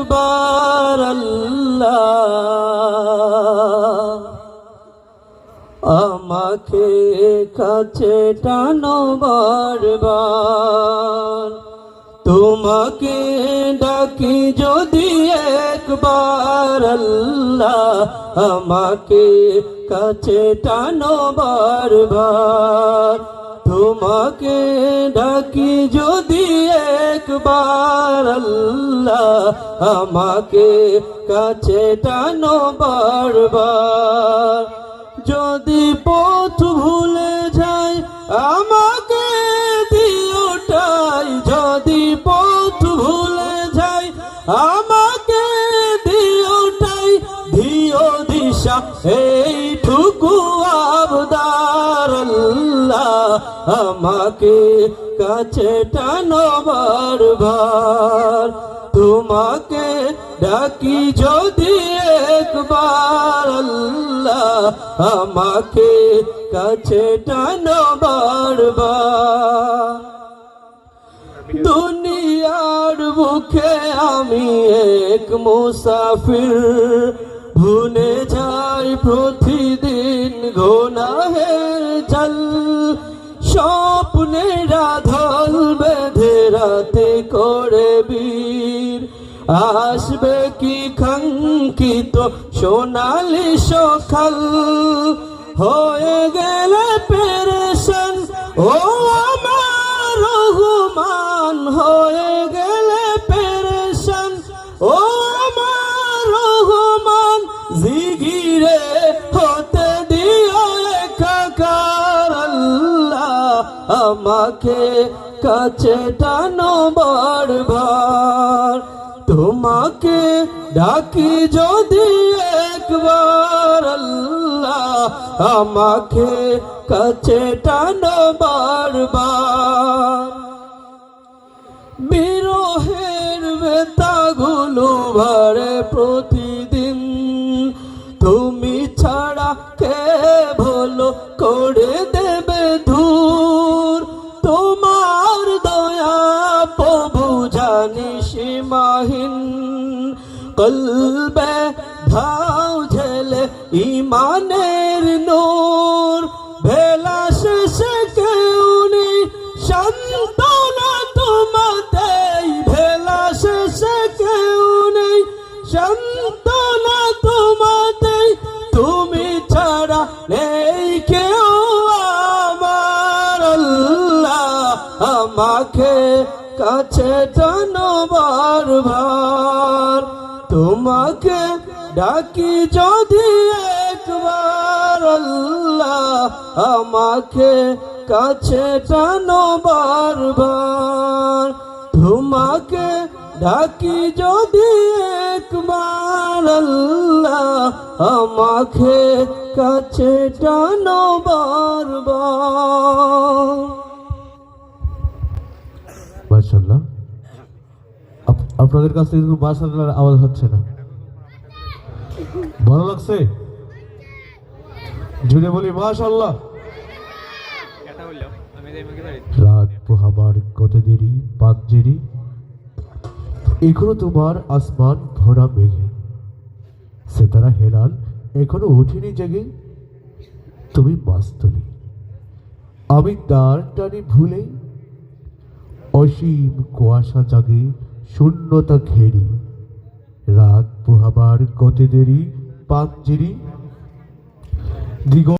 একবার আল্লাহ আমাকে কাছে টানো বারবার তোমাকে ডাকি যদি একবার আল্লাহ আমাকে কাছে টানো বারবার তোমাকে ডাকি যদি একবার আল্লাহ আমাকে কাছে টানো বারবার যদি পথ ভুলে যাই আমাকে দিওটাই যদি পথ ভুলে যাই আমাকে দিওটাই দিও দিশা এইটুকু আবদার আল্লাহ আমাকে কাছে টানো বারবার তোমাকে ডাকি যদি একবার আল্লাহ আমাকে কাছে টানো বারবার দুনিয়ার বুকে আমি এক মুসাফির ভুলে যাই প্রতিদিন গুনাহের জাল স্বপ্নেরা ঢল বেঁধে রাতে করে বীর আসবে কি কাঙ্ক্ষিত সোনালি সকাল হয়ে গেলে পেরেশান ও আমার রহমান হয়ে গেলে পেরেশান ও আমার রহমান জিগিরে হতে দিও একাকার আল্লাহ আমাকে কাছে টানো বারবার তোমাকে ডাকি যদি একবার আল্লাহ আমাকে কাছে টানো বারবার বিরহের বেতাগুলো ভরে প্রতিদিন তুমি ছাড়া কে ভালো করে দেবে দূর তোমার দয়া প্রভু জানি সীমাহীন কলবে ধাও ঝেলে ইমানের নূর ভেলা শেষে কেউ নেই সান্ত্বনা তোমাতেই ভেলা শেষে কেউ নেই সান্ত্বনা তোমাতেই তুমি ছাড়া নেই কেউ আমার আল্লাহ আমাকে কাছে টানো বারবার তোমাকে ডাকি যদি একবার আল্লাহ আমাকে কাছে টানো বারবার তোমাকে ডাকি যদি একবার আল্লাহ আমাকে কাছে টানো বারবার। মাশাআল্লাহ আপনাদের কাছ থেকে মাশাআল্লাহর আওয়াজ হচ্ছে না ভালো লাগছে জুড়ে বলি মাশাআল্লাহ রাত পোহাবার কত দেরি পাঁচজেরি এখনো তোমার আসমান ভরা মেঘে সেতারা হেলাল এখনো ওঠেনি জেগে তুমি মাস্তনি আমি তার টানি ভুলে অসীম কুয়াশা জাগে শূন্যতা ঘেরি রাত পোহাবার কত দেরি পাঁচজেরি দিগ